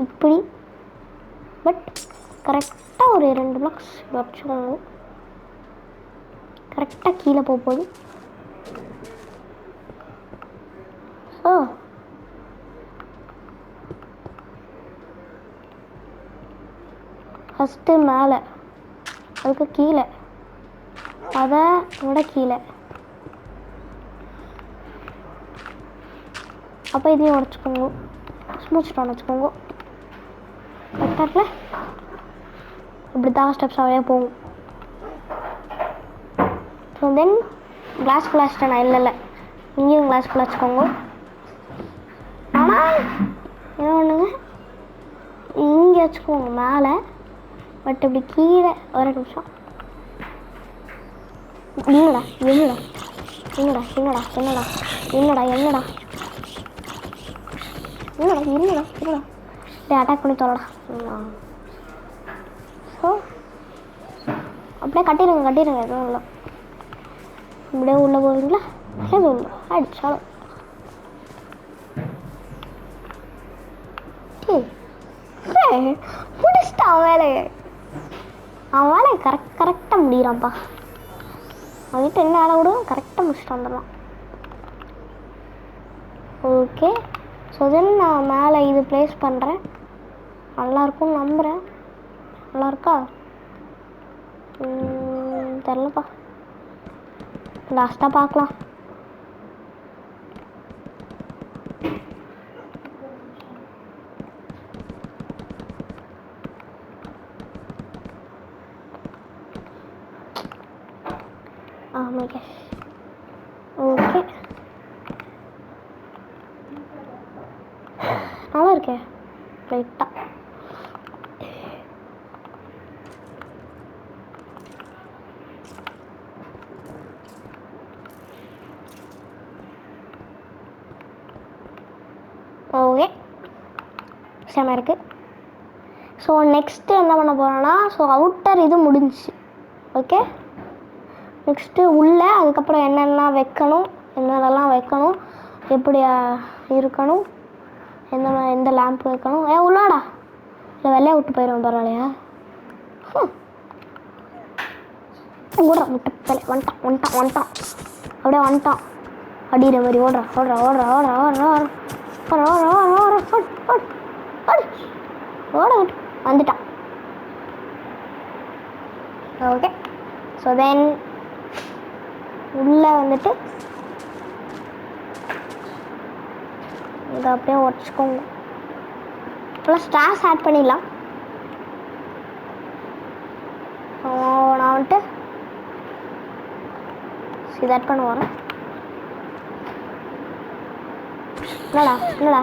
இப்படி. பட் கரெக்டாக ஒரு 2 பிளாக்ஸ் வச்சுக்கோங்க. கரெக்டாக கீழே போகுது. ஸோ ஃபஸ்ட்டு மேலே, அதுக்கு கீழே, அதை விட கீழே. அப்போ இதையும் உடச்சிக்கோங்க, ஸ்மூத் ஸ்டோன் வச்சுக்கோங்க. கரெக்டாக இப்படி தான் ஸ்டெப்ஸாகவே போகும். ஸோ தென் கிளாஸ் ஃபுல்லாக வச்சுட்டேன். இல்லை இங்கேயும் கிளாஸ் ஃபுல்லாக வச்சுக்கோங்க. ஆனால் என்ன பண்ணுங்க, இங்கே வச்சுக்கோங்க மேலே. பட் இப்படி கீழே ஒரு நிமிஷம். என்னடா என்னடா என்னடா என்னடா என்னடா என்னடா என்னடா என்னடா என்னடா என்னடா இப்படி அட்டாக் பண்ணி தொலைடா. ஸோ அப்படியே கட்டிடுங்க எதுவும் இல்லை. இப்படியே உள்ளே போவீங்களா? எதுவும் இல்லை, அடிச்சாலும் அவன் வேலை கரெக்டாக முடிகிறான்ப்பா. அவன்கிட்ட என்ன வேலை விடுவோம் கரெக்டாக முடிச்சுட்டு வந்துடலாம். ஓகே. ஸோ தென் நான் மேலே இது ப்ளேஸ் பண்ணுறேன். நல்லாயிருக்கும்னு நம்புகிறேன். நல்லா இருக்கா தெரிலப்பா, லாஸ்ட்டாக பார்க்கலாம். ஓகே ஓகே நல்லா இருக்கே ரைட்டாக. ஓகே செம இருக்குது. ஸோ நெக்ஸ்ட்டு என்ன பண்ண போகிறோன்னா, ஸோ அவுட்டர் இது முடிஞ்சிச்சு. ஓகே, நெக்ஸ்ட்டு உள்ளே அதுக்கப்புறம் என்னென்னலாம் வைக்கணும், என்னென்னலாம் வைக்கணும், எப்படி இருக்கணும், எந்த லேம்ப் வைக்கணும். உள்ளாடா இல்லை வெள்ளையை விட்டு போயிடுவோம் பரவாயில்லையா. ஓடுறா விட்டு வந்துட்டான் வந்துட்டான் வந்துட்டான் அப்படியே வந்துட்டான் அடிக்கிற மாதிரி ஓடுறா ஓடுறா ஓடுறா ஓடுறா ஓடுறா ஓடுறா ஓடுறா ஓடுறா ஓட விட்டு வந்துட்டான். ஓகே. ஸோ தென் உள்ளே வந்துட்டு இதை அப்படியே உடச்சிக்கோங்க. ஃபுல்லாக ஸ்டார்ஸ் ஆட் பண்ணிடலாம். நான் வந்துட்டு இது ஆட் பண்ண வரேன். என்னடா என்னடா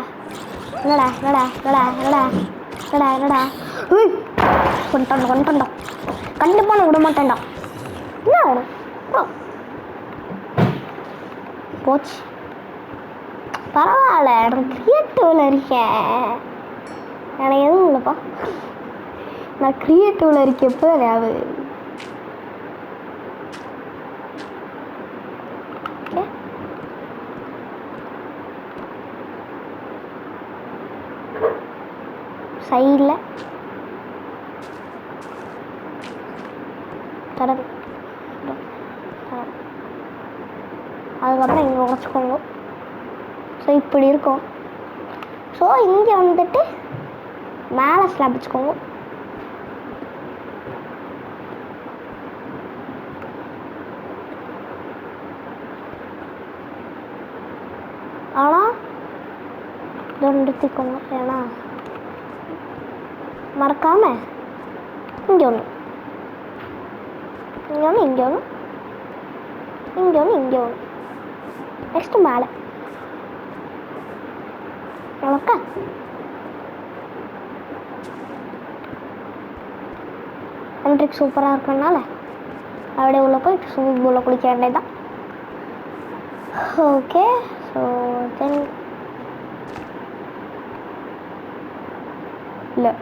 என்னடா என்னடா என்னடா என்னடா என்னடா என்னடா கொண்டாண்டா கொண்டாண்டா கண்டிப்பாக நான் விட மாட்டேன்டா. என்ன போச்சு பரவாயில்ல, எனக்கு க்ரியேட்டிவில் இருக்கேன். எனக்கு எதுவும் இல்லைப்பா, நான் க்ரியேட்டிவில் இருக்கப்போ ஞாபகம். ஓகே சைடில் தடவை அதுக்கப்புறம் இங்கே உடச்சிக்கோங்க. ஸோ இப்படி இருக்கும். ஸோ இங்கே வந்துட்டு மேலே ஸ்லாப் வச்சுக்கோங்க. ஆனால் இதோடு நிறுத்திக்கோங்க, ஏன்னா மறக்காமல் இங்கே ஒன்று இங்கே ஒன்று இங்கே ஒன்று இங்கே ஒன்று இங்கே ஒன்று நெக்ஸ்ட்டு மேலே ஓகே. என்ட்ரிக் சூப்பராக இருக்கிறதுனால அப்படியே உள்ளே போய் ஸ்விம்மிங் பூலில் குளிக்க வேண்டியதுதான். ஓகே. ஸோ தென் இல்லை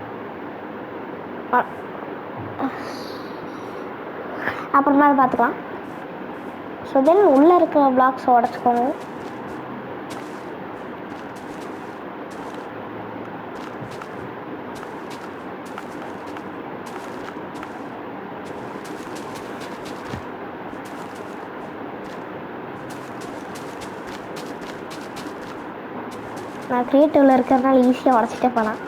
அப்புறமா பார்த்துக்கலாம். ஸோ தென் உள்ளே இருக்கிற பிளாக்ஸை உடச்சிக்கோங்க. நான் க்ரியேட்டிவில் இருக்கிறதுனால ஈஸியாக உடச்சிட்டே போகலாம்.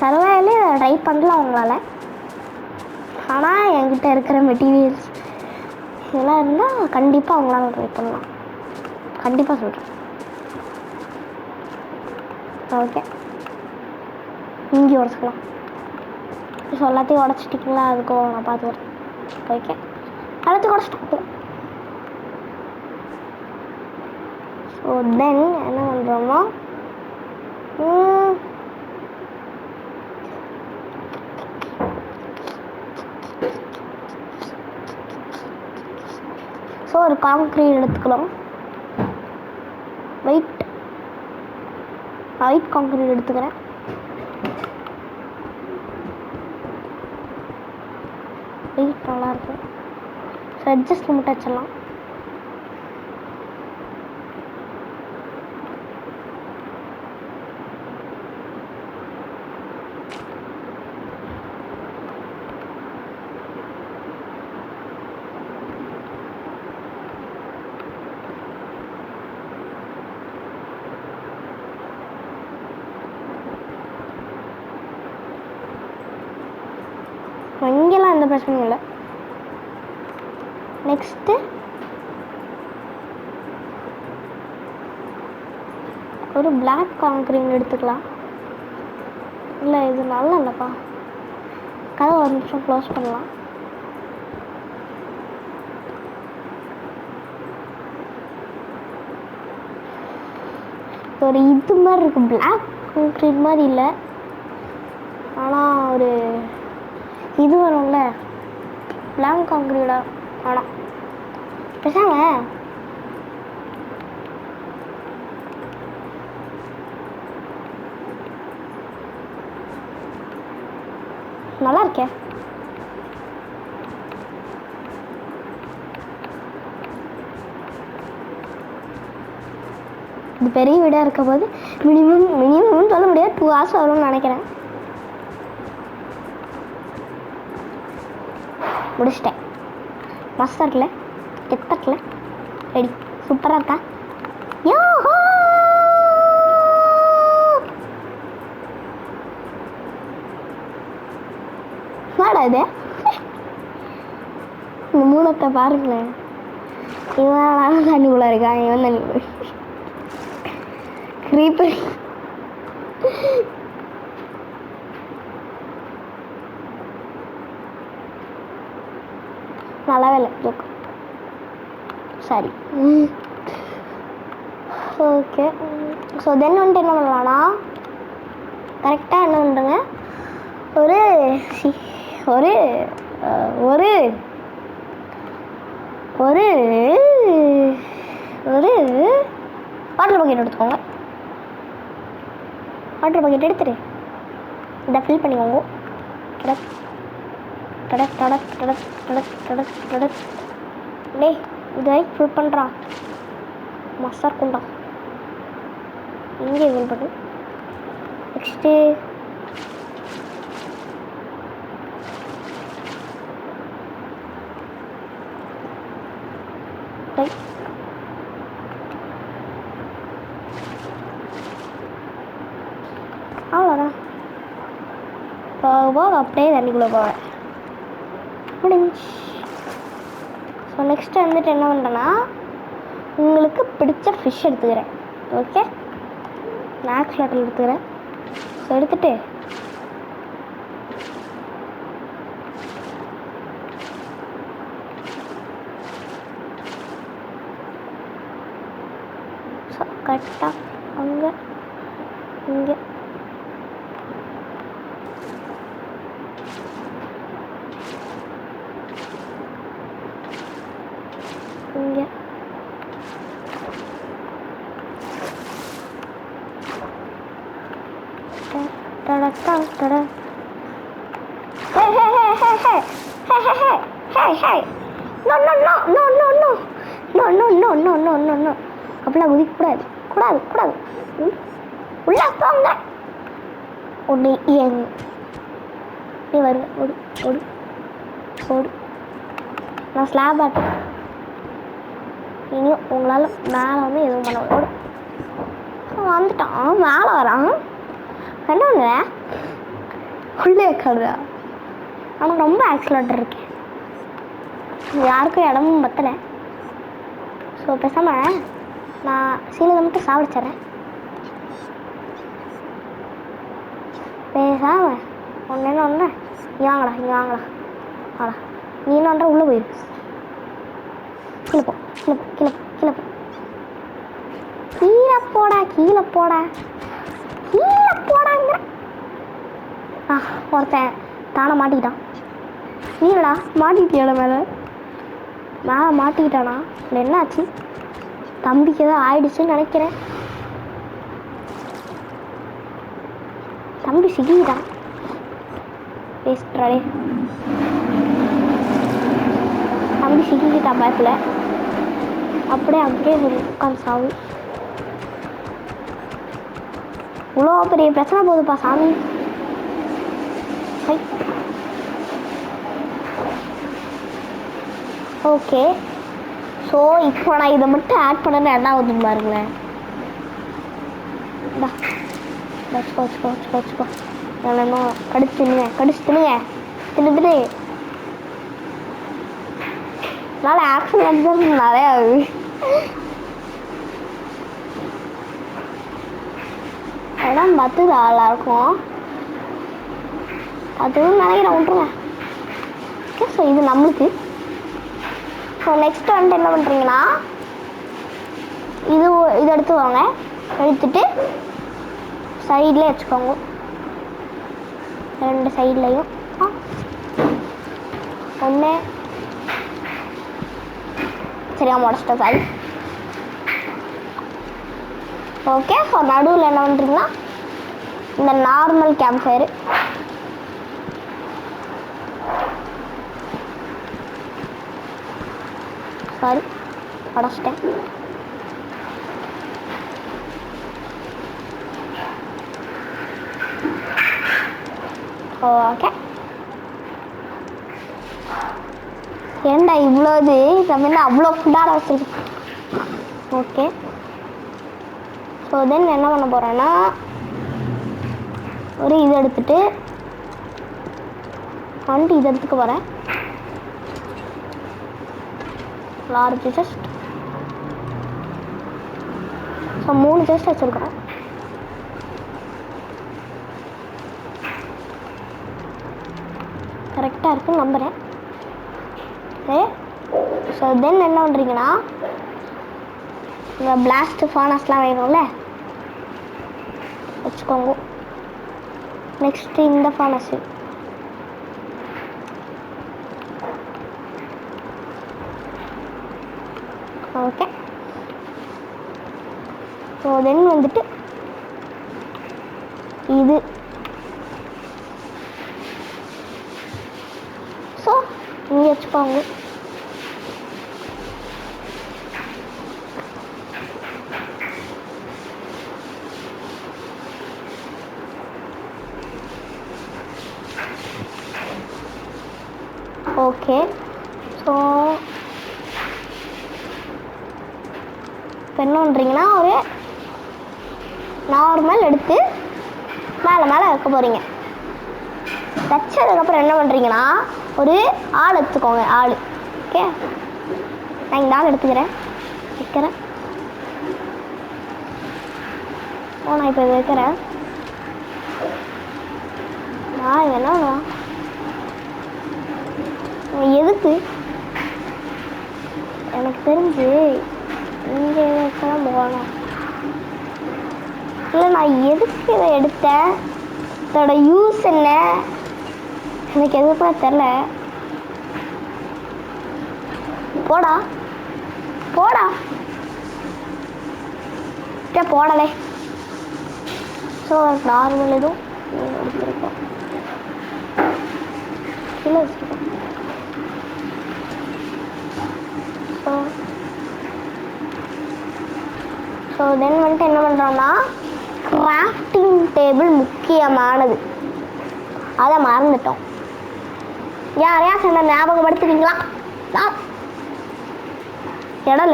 சர்வைவலே ட்ரை பண்ணலாம் உங்களால், ஆனால் என்கிட்ட இருக்கிற மெட்டீரியல்ஸ் இதெல்லாம் இருந்தால் கண்டிப்பாக அவங்களால ட்ரை பண்ணலாம், கண்டிப்பாக சொல்கிறேன். ஓகே, இங்கே உடச்சிக்கலாம். ஸோ எல்லாத்தையும் உடச்சிட்டிங்களா, அதுக்கும் நான் பார்த்துக்கிறேன். ஓகே, எல்லாத்தையும் உடச்சிட்டு ஸோ தென் என்ன பண்ணுறோமோ ஸோ ஒரு காங்க்ரீட் எடுத்துக்கலாம். ஒயிட் காங்க்ரீட் எடுத்துக்கிறேன். வெயிட் நல்லாயிருக்கும். ஸோ அட்ஜஸ்ட் மட்டும் வச்சிடலாம். இங்கெல்லாம் எந்த பிரச்சனையும் இல்லை. நெக்ஸ்ட்டு ஒரு பிளாக் கான்கிரீட் எடுத்துக்கலாம். இல்லை இது நல்லா இல்லைப்பா. கதவை ஒரு நிமிஷம் க்ளோஸ் பண்ணலாம். ஒரு இது மாதிரி இருக்கு, பிளாக் கான்கிரீட் மாதிரி இல்லை, ஆனால் ஒரு இது வரும்ல பிளாக் கான்கிரீடா. ஆனால் பேசாம நல்லா இருக்கே. இது பெரிய வீடாக இருக்க போது மினிமம் சொல்ல முடியாது 2 hours வரும்னு நினைக்கிறேன். முடிச்சிட்டேன். மஸ்தாக இருக்குல்ல, கெத்தாக இருக்குல்ல, ரெடி, சூப்பராக இருக்கா? யோஹோ வாடா இது. இந்த மூணத்தை பாருங்களேன். இவன் தண்ணிக்குள்ள இருக்கான், இவன் தண்ணி கிரீப்பர். நல்லாவே இல்லை ஜோக். சரி ஓகே. ஸோ தென் வந்துட்டு என்ன பண்ணலான்னா, கரெக்டாக என்ன பண்ணுறேங்க, ஒரு ஒரு ஒரு ஒரு ஒரு வாட்டர் பக்கெட் எடுத்துக்கோங்க. வாட்டர் பக்கெட் எடுத்துட்டு இதை ஃபில் பண்ணிக்கோங்க. டடக் டடக் டடக் டடக் டடக் டடக் டடக். டேய் இது வரைக்கும் ஃபில் பண்ணுறான், மஸ்தாக இருக்கும்டா. இங்கே ஃபில் பண்ணு. நெக்ஸ்ட்டு அவ்வளோதான். போக அப்படியே தண்ணிக்குள்ளே போவேன். முடிஞ்சு. ஸோ நெக்ஸ்ட்டு வந்துட்டு என்ன பண்ணுறேன்னா, உங்களுக்கு பிடிச்ச ஃபிஷ் எடுத்துக்கிறேன். ஓகே, ஸ்நாக்ஸ் லாட்டில் எடுத்துக்கிறேன். ஸோ எடுத்துகிட்டு கரெக்டாக அங்கே இங்கே இங்கே அப்படிலாம் குதிக்கக்கூடாது, கூடாது கூடாது. உள்ள போங்க. ஒன்று நீ வருங்க. ஓடு ஓடு ஓடு. நான் ஸ்லாப் ஆட்டேன். இனியும் உங்களால் மேலே வந்து எதுவும் பண்ண ஓடு. வந்துட்டான், மேலே வரான். என்ன பண்ணுவேன், உள்ளே கடுதா. அவனுக்கு ரொம்ப ஆக்சிலேட்டர் இருக்கு, யாருக்கும் இடமும் பத்தலை. ஸோ பேசாமல் நான் சீலதை மட்டும் சாப்பிடுச்சிட்றேன். பேசாமல் ஒன்று என்ன ஒன்று, இங்கே வாங்கடா, இங்கே வாங்கடா, வாடா. நீ என்ன ஒன்றா உள்ளே போயிரு. கீழே போ, கீழே போ, கீழே கீழே போ, கீழே போடா, கீழே போடா, கீழே போடாங்க. ஒருத்தன் தானே மாட்டிக்கிட்டான். நீடா மாட்டிக்கிட்டியாட மேலே மேலே மாட்டிக்கிட்டானா? இல்லை என்னாச்சு? தம்பிக்கு ஏதோ ஆயிடுச்சுன்னு நினைக்கிறேன். தம்பி சிக்கிட்டான். பேசுறாடே, தம்பி சிக்கிக்கிட்டான் பேக்கில். அப்படியே அப்படியே உட்காந்து சாவு. இவ்வளோ பெரிய பிரச்சனை போகுதுப்பா சாமி. ஓகே, ஸோ இப்போ நான் இதை மட்டும் ஆட் பண்ணேன்னு என்ன ஆகுதுன்னு பாருங்களேன். வச்சுக்கோ வச்சுக்கோ வச்சுக்கோ வச்சுக்கோ. இன்னும் கடிச்சு தின்னுங்க, கடிச்சு தின்னுங்க. தின்னு அதனால ஆக்சிடென்ட் நிறையா ஆகுது. இடம் பார்த்து ஆளாக இருக்கும் அதுவும் நினைக்கிறேன் விட்டுருங்க. ஓகே ஸோ இது நம்மளுக்கு. ஸோ நெக்ஸ்ட் வந்துட்டு என்ன பண்ணுறீங்கன்னா இது எடுத்து வாங்க. எடுத்துட்டு சைடில் வச்சுக்கோங்க. 2 சைட்லையும் ஒன்று சரியா முடிச்சிட்டோம். சாரி. ஓகே ஸோ நடுவில் என்ன பண்ணுறீங்கன்னா இந்த நார்மல் கேம்ப் ஃபயரு சாரி உடச்சிட்டேன். ஓகே ஏண்டா இவ்வளோது நம்ம என்ன அவ்வளோ ஃபுட்டாக வச்சுருக்கோம். ஓகே ஸோ தென் என்ன பண்ண போகிறேன்னா ஒரு இது எடுத்துட்டு வந்துட்டு இது எடுத்துக்க போகிறேன். Large chest. ஸோ 3 செஸ்ட் வச்சுருக்கோம். கரெக்டாக இருக்குன்னு நம்புகிறேன். ஓகே ஸோ தென் என்ன பண்ணுறீங்கன்னா இந்த பிளாஸ்ட் ஃபானஸ்லாம் வேணும்ல வச்சுக்கோங்க. நெக்ஸ்ட்டு இந்த ஃபானஸு ஓகே ஸோ தென் வந்துட்டு இது ஸோ இங்கே வச்சுக்கோங்க. ஓகே ஸோ இப்போ என்ன பண்ணுறீங்கன்னா ஒரு நார்மல் எடுத்து மேலே வைக்க போகிறீங்க. வச்சதுக்கப்புறம் என்ன பண்ணுறீங்கன்னா ஒரு ஆள் எடுத்துக்கோங்க. ஆள் ஓகே நான் இந்த ஆள் எடுத்துக்கிறேன் வைக்கிறேன். நான் இப்போ வைக்கிறேன். நான் என்ன எதுக்கு எனக்கு தெரிஞ்சு இங்கே வைக்கலாம் போகணும். இல்லை நான் எதுக்கு இதை எடுத்தேன், இதோட யூஸ் என்ன எனக்கு எதுக்குமே தெரில. போடா போடா போடலை. ஸோ நார்மல் எதுவும் எடுத்துருக்கோம் கீழே வச்சுருக்கோம். ஸோ தென் வந்துட்டு என்ன பண்ணுறோம்னா கிராஃப்டிங் டேபிள் முக்கியமானது, அதை மறந்துட்டோம். யாரையா சொன்ன ஞாபகப்படுத்துறீங்களா? இடம்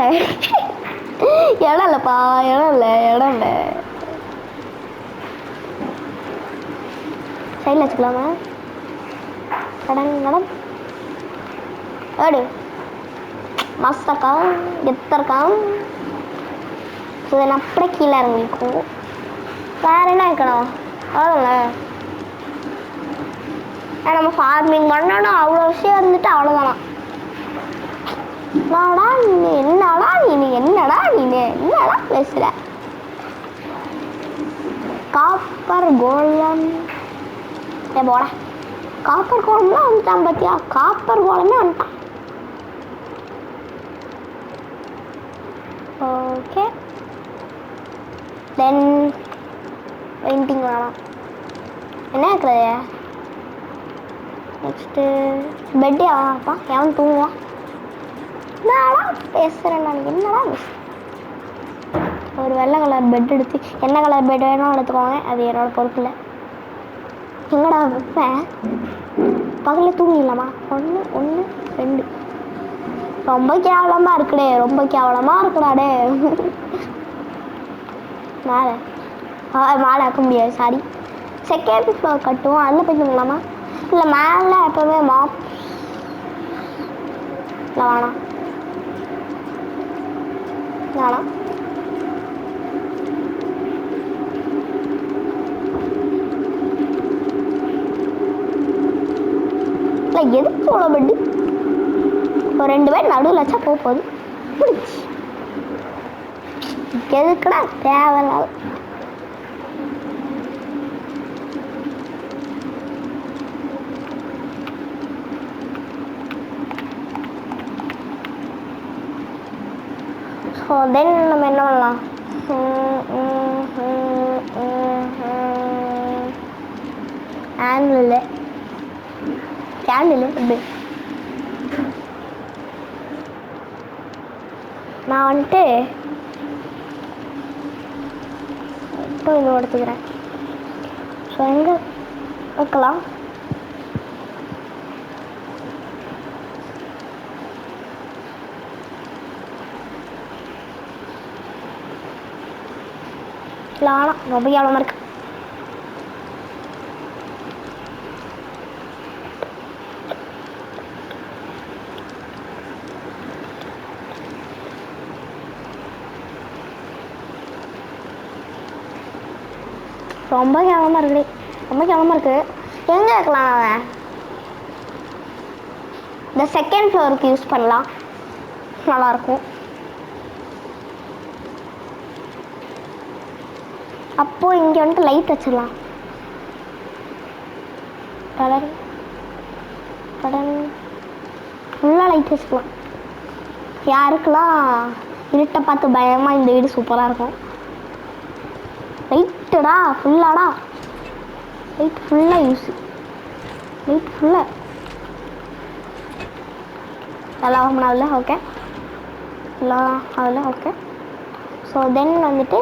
இல்லைப்பா, இடம் இல்லை. சைடில் வச்சுக்கலாமா? கடங்கடம் ஏடு மஸ்தக்காம் எத்தர்க்காம். ஸோ தென் அப்படியே கீழே இறங்கிக்கும். வேறு என்ன வைக்கணும்? அவ்வளோங்க. நம்ம ஃபார்மிங் பண்ணணும், அவ்வளோ விஷயம் இருந்துட்டு அவ்வளோதானா? என்னடா பேசுற? காப்பர் கோலம் போட. காப்பர் கோலம்லாம் வந்துட்டான் பார்த்தியா? காப்பர் கோலமே வந்துட்டான். ஓகே தென் பெயிண்டிங் வேணாம். என்ன இருக்கிறது? நெக்ஸ்ட்டு பெட்டு ஆப்பா எவன் தூங்குவான்? என்னடா பேசுகிறேன் நான்? என்னடா ஒரு வெள்ளை கலர் பெட் எடுத்து என்ன கலர் பெட் வேணும் எடுத்துக்கோங்க, அது என்னோட பொறுப்பு இல்லை. எங்கடா வைப்பேன்? பகலில் தூங்கிடலாமா? 1 1 2 ரொம்ப கேவலமாக இருக்குடே, ரொம்ப கேவலமாக இருக்குடாடே. மேலே ஆக்க முடியாது, சாரி. செகண்ட் ஃப்ளோர் கட்டுவோம், அதில் போய் தூங்கலாமா? இல்லை மேலே எப்போவுமே மாப் இல்லை வேணாம் வேணாம். இல்லை எதுக்கு இவ்வளோ பெட்டு? ஒரு 2 பேர் நடுவில் வச்சா போகுது பிடிச்சி எதுக்குடா தேவையில்லாத. ஸோ தென் நம்ம என்ன பண்ணலாம்? கேண்டில் இது நான் வந்துட்டு இப்போ இங்கே எடுத்துக்கிறேன். ஸோ எங்கே வைக்கலாம்? இல்லை ஆனால் ரொம்ப கேவலமாக இருக்கு. ரொம்ப கேவலமாக இருக்குது. ரொம்ப கேவலமாக இருக்குது. எங்கே வைக்கலாம்? அவன் இந்த செகண்ட் ஃப்ளோருக்கு யூஸ் பண்ணலாம், நல்லாயிருக்கும். அப்போது இங்கே வந்துட்டு லைட் வச்சிடலாம். கலர் கடன் ஃபுல்லாக லைட் வச்சுக்கலாம். யாருக்கெல்லாம் இருட்டை பார்த்து பயமாக இந்த வீடு சூப்பராக இருக்கும். லைட்டுடா ஃபுல்லாடா, லைட் ஃபுல்லாக யூஸ், லைட் ஃபுல்லாக எல்லாம் அதில் ஓகே, எல்லாம் அதில் ஓகே. ஸோ தென் வந்துட்டு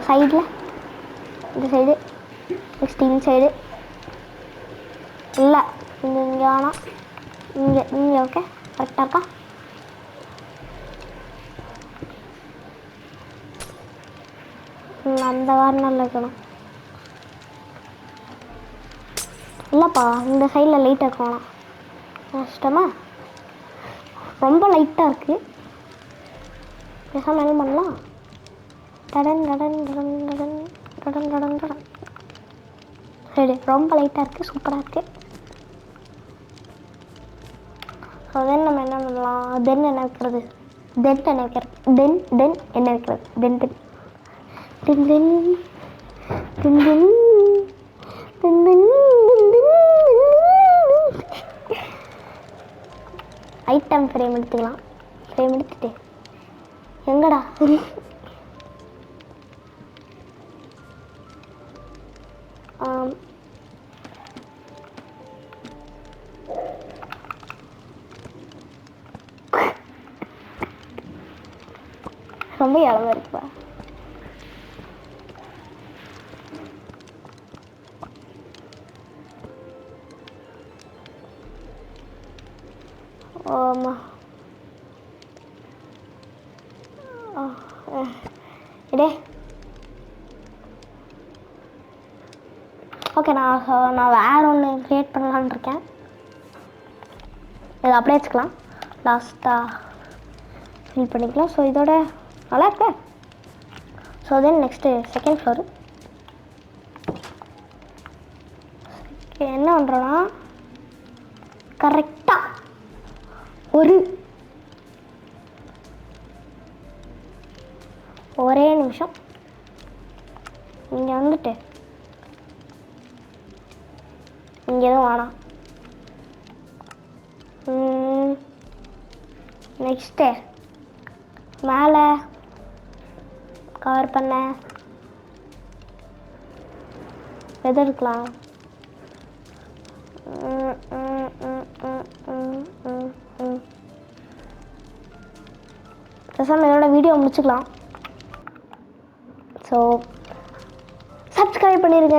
சைடில் இந்த சைடு, நெக்ஸ்ட் இந்த சைடு இல்லை இங்கே இங்கே வேணாம், இங்கே ஓகே கரெக்டாக இருக்கா? அந்த கார்னரில் இருக்கணும். இல்லைப்பா இந்த சைடில் லைட்டாக இருக்கணும். கஷ்டமா ரொம்ப லைட்டாக இருக்குது. பேசாமல் என்ன பண்ணலாம்? கடன் கடன் கடன் கடன் கடன் கடன் கடன் சரி ரொம்ப லைட்டாக இருக்குது, சூப்பராக இருக்குது. ஸோ தென் நம்ம என்ன பண்ணலாம்? தென் என்ன வைக்கிறது? தென் என்ன வைக்கிறது? தென் தென் என்ன வைக்கிறது? தென் தென் தென் தென் தென் தென் தென் தென் ஐட்டம் ஃப்ரேம் எடுத்துக்கலாம். ஃப்ரேம் எடுத்துட்டு எங்கடா ரொம்ப இளவா இருக்குப்பா. ஆமாம் இதே ஓகே. நான் வேறு ஒன்று க்ரியேட் பண்ணலான்னு இருக்கேன். இதை அப்படியே வச்சுக்கலாம், லாஸ்ட்டாக ஃபில் பண்ணிக்கலாம். ஸோ இதோட நல்லா இருக்கு. So then next second floor என்ன பண்ணுறோன்னா கரெக்டாக ஒரே நிமிஷம் இங்கே வந்துட்டு இங்கே எதுவும் வேணாம். நெக்ஸ்ட்டு மேலே கவர் பண்ண எது எடுக்கலாம்? பேசாமல் இதோட வீடியோ முடிச்சுக்கலாம். ஸோ சப்ஸ்கிரைப் பண்ணிடுங்க.